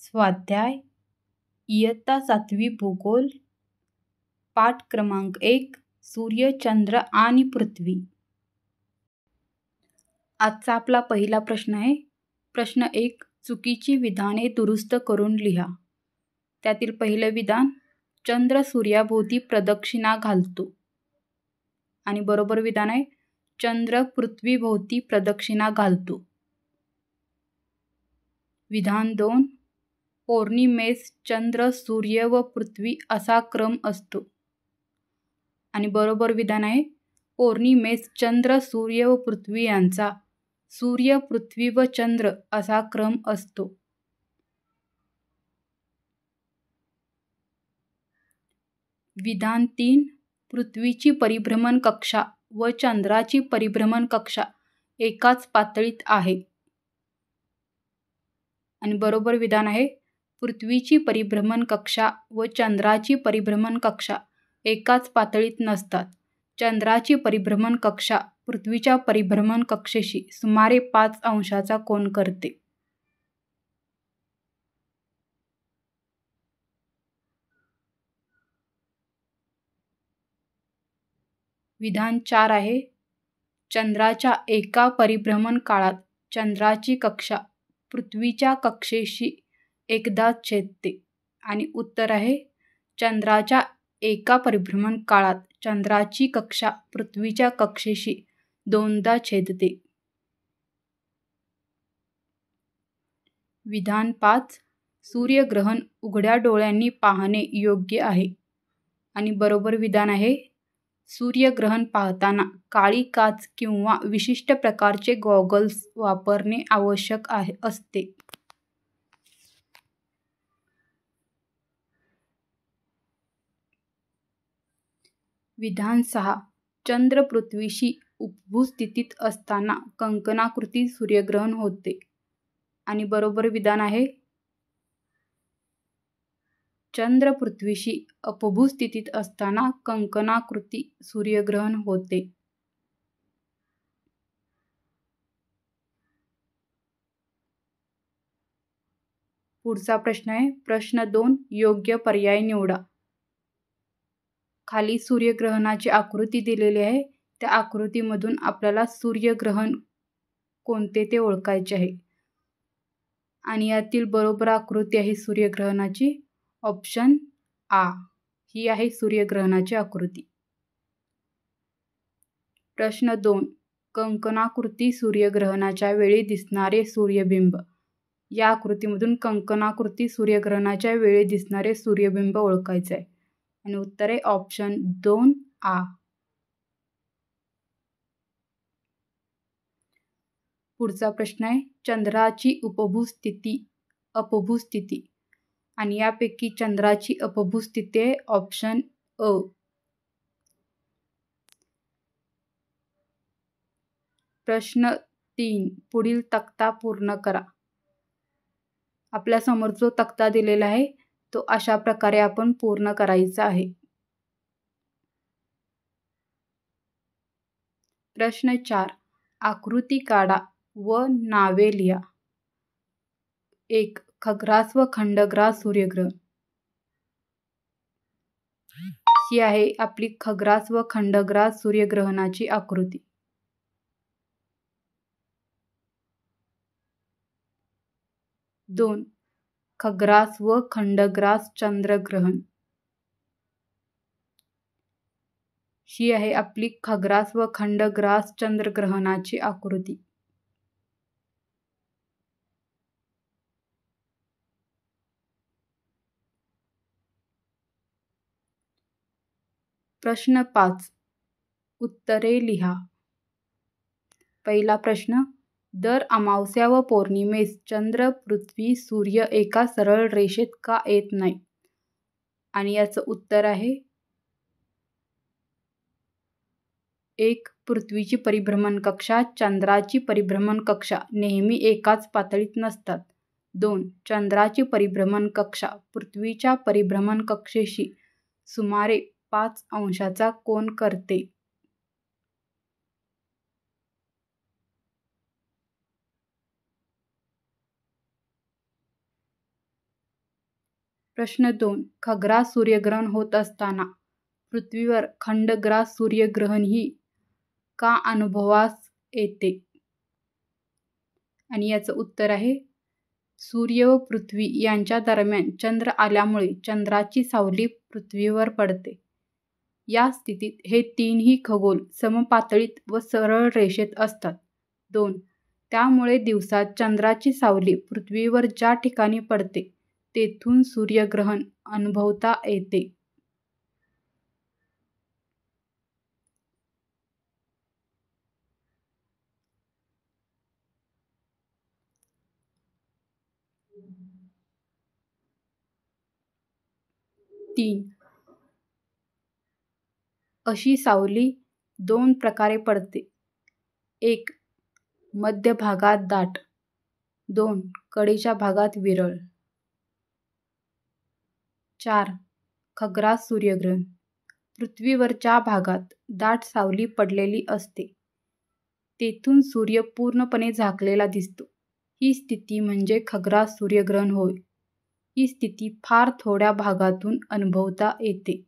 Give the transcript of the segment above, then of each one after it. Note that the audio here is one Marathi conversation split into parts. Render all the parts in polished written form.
स्वाध्याय इयत्ता 7वी भूगोल पाठ क्रमांक 1 सूर्य, चंद्र आणि पृथ्वी. आजचा आपला पहिला प्रश्न आहे. प्रश्न 1. चुकीची विधाने दुरुस्त करून लिहा. त्यातील पहिलं विधान, चंद्र सूर्याभोवती प्रदक्षिणा घालतो. आणि बरोबर विधान आहे, चंद्र पृथ्वीभोवती प्रदक्षिणा घालतो. विधान 2. पौर्णिमेस चंद्र, सूर्य व पृथ्वी असा क्रम असतो. आणि बरोबर विधान आहे, पौर्णिमेस चंद्र, सूर्य व पृथ्वी यांचा सूर्य, पृथ्वी व चंद्र असा क्रम असतो. विधान 3. पृथ्वीची परिभ्रमण कक्षा व चंद्राची परिभ्रमण कक्षा एकाच पातळीत आहे. आणि बरोबर विधान आहे, पृथ्वीची परिभ्रमण कक्षा व चंद्राची परिभ्रमण कक्षा एकाच पातळीत नसतात. चंद्राची परिभ्रमण कक्षा पृथ्वीच्या परिभ्रमण कक्षेशी सुमारे 5 अंशाचा कोन करते. विधान 4 आहे, चंद्राच्या एका परिभ्रमण काळात चंद्राची कक्षा पृथ्वीच्या कक्षेशी एकदाच छेदते. आणि उत्तर आहे, चंद्राच्या एका परिभ्रमण काळात चंद्राची कक्षा पृथ्वीच्या कक्षेशी 2दा छेदते. विधान 5. सूर्यग्रहण उघड्या डोळ्यांनी पाहणे योग्य आहे. आणि बरोबर विधान आहे, सूर्यग्रहण पाहताना काळी काच किंवा विशिष्ट प्रकारचे गॉगल्स वापरणे आवश्यक असते. विधान 6. चंद्र पृथ्वीशी उपभू स्थितीत असताना कंकणाकृती सूर्यग्रहण होते. आणि बरोबर विधान आहे, चंद्र पृथ्वीशी अपभू स्थितीत असताना कंकणाकृती सूर्यग्रहण होते. पुढचा प्रश्न आहे. प्रश्न 2. योग्य पर्याय निवडा. खाली सूर्यग्रहणाची आकृती दिलेली आहे. त्या आकृतीमधून आपल्याला सूर्यग्रहण कोणते ते ओळखायचे आहे. आणि यातील बरोबर आकृती आहे सूर्यग्रहणाची ऑप्शन आ. ही आहे सूर्यग्रहणाची आकृती. प्रश्न 2. कंकणाकृती सूर्यग्रहणाच्या वेळी दिसणारे सूर्यबिंब. या आकृतीमधून कंकणाकृती सूर्यग्रहणाच्या वेळी दिसणारे सूर्यबिंब ओळखायचे आहे. आणि उत्तर आहे ऑप्शन 2 आ. पुढचा प्रश्न आहे, चंद्राची उपभू स्थिती, अपभू स्थिती. आणि यापैकी चंद्राची अपभू स्थिती आहे ऑप्शन अ. प्रश्न 3. पुढील तक्ता पूर्ण करा. आपल्या समोर जो तक्ता दिलेला आहे तो अशा प्रकारे आपण पूर्ण करायचा आहे. प्रश्न 4. आकृती काढा व नावे लिहा. 1. खग्रास व खंडग्रास सूर्यग्रहण. ही आहे आपली खग्रास व खंडग्रास सूर्यग्रहणाची आकृती. 2. खग्रास व खंडग्रास चंद्रग्रहण. ही आहे आपली खग्रास व खंडग्रास चंद्रग्रहणाची आकृती. 5. उत्तरे लिहा. पहिला प्रश्न, दर अमावस्या व पौर्णिमेस चंद्र, पृथ्वी, सूर्य एका सरळ रेषेत का येत नाही? आणि याचं उत्तर आहे, 1. पृथ्वीची परिभ्रमण कक्षा, चंद्राची परिभ्रमण कक्षा नेहमी एकाच पातळीत नसतात. 2. चंद्राची परिभ्रमण कक्षा पृथ्वीच्या परिभ्रमण कक्षेशी सुमारे 5 अंशाचा कोन करते. प्रश्न 2. खग्रास सूर्यग्रहण होत असताना पृथ्वीवर खंडग्रास सूर्यग्रहणही का अनुभवास येते? आणि याचं उत्तर आहे सूर्य व पृथ्वी यांच्या दरम्यान चंद्र आल्यामुळे चंद्राची सावली पृथ्वीवर पडते. या स्थितीत हे तीनही खगोल समपातळीत व सरळ रेषेत असतात. 2. त्यामुळे दिवसात चंद्राची सावली पृथ्वीवर ज्या ठिकाणी पडते तेथून सूर्यग्रहण अनुभवता येते. तीन. अशी सावली 2 प्रकारे पडते. 1. मध्यभागात दाट. 2. कडेच्या भागात विरळ. 4. खग्रास सूर्यग्रहण. पृथ्वीवरच्या भागात दाट सावली पडलेली असते. तेथून सूर्य पूर्णपणे झाकलेला दिसतो. ही स्थिती म्हणजे खग्रास सूर्यग्रहण होय. ही स्थिती फार थोड्या भागातून अनुभवता येते.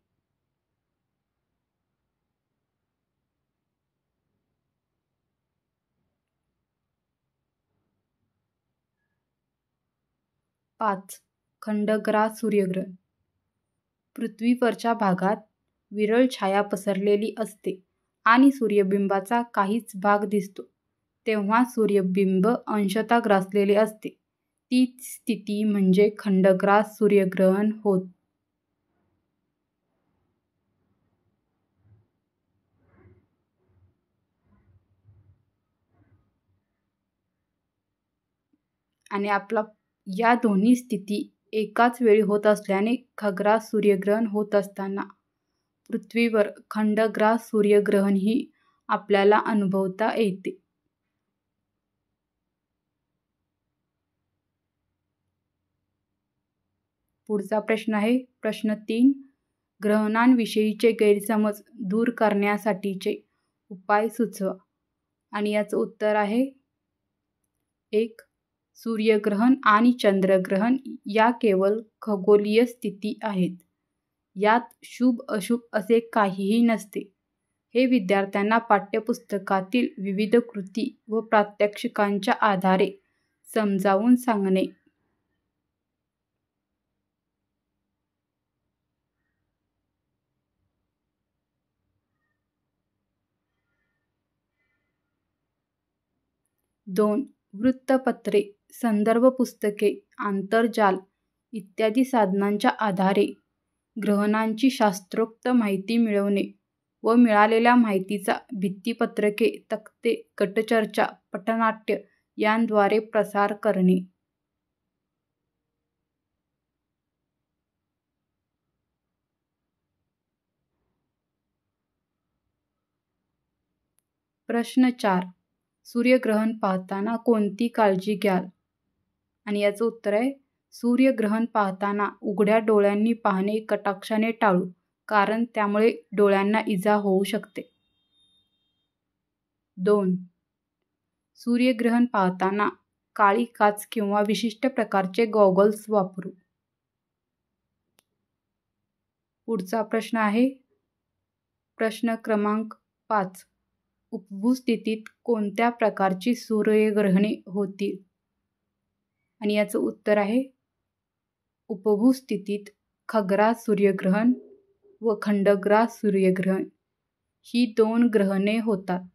पाच. खंडग्रास सूर्यग्रहण. पृथ्वीवरच्या भागात विरळ छाया पसरलेली असते आणि सूर्यबिंबाचा काहीच भाग दिसतो. तेव्हा सूर्यबिंब अंशतः ग्रासलेले असते. ती स्थिती म्हणजे खंडग्रास सूर्यग्रहण होत. आणि या दोन्ही स्थिती एकाच वेळी होत असल्याने खग्रास सूर्यग्रहण होत असताना पृथ्वीवर खंडग्रास सूर्यग्रहणही आपल्याला अनुभवता येते. पुढचा प्रश्न आहे प्रश्न 3. ग्रहणांविषयीचे गैरसमज दूर करण्यासाठीचे उपाय सुचवा. आणि याचं उत्तर आहे 1. सूर्यग्रहण आणि चंद्रग्रहण या केवळ खगोलीय स्थिती आहेत. यात शुभ अशुभ असे काहीही नसते. हे विद्यार्थ्यांना पाठ्यपुस्तकातील विविध कृती व प्रात्यक्षिकांच्या आधारे समजावून सांगणे. दोन. वृत्तपत्रे, संदर्भ पुस्तके, आंतरजाल इत्यादी साधनांच्या आधारे ग्रहणांची शास्त्रोक्त माहिती मिळवणे व मिळालेल्या माहितीचा भित्तिपत्रके, तक्ते, गटचर्चा, पटनाट्य यांद्वारे प्रसार करणे. प्रश्न 4. सूर्यग्रहण पाहताना कोणती काळजी घ्याल? आणि याचं उत्तर आहे सूर्यग्रहण पाहताना उघड्या डोळ्यांनी पाहणे कटाक्षाने टाळू, कारण त्यामुळे डोळ्यांना इजा होऊ शकते. 2. सूर्यग्रहण पाहताना काळी काच किंवा विशिष्ट प्रकारचे गॉगल्स वापरू. पुढचा प्रश्न आहे प्रश्न क्रमांक 5. उपभू स्थितीत कोणत्या प्रकारची सूर्यग्रहणे होतील? आणि याचं उत्तर आहे उपभू स्थितीत खग्रास सूर्यग्रहण व खंडग्रास सूर्यग्रहण ही 2 ग्रहणे होतात.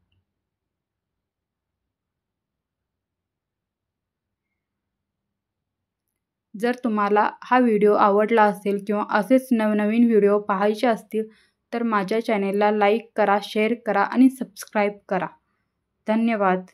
जर तुम्हाला हा व्हिडिओ आवडला असेल किंवा असेच नवनवीन व्हिडिओ पाहायचे असतील तर माझ्या चॅनेलला लाईक करा, शेअर करा आणि सबस्क्राईब करा. धन्यवाद.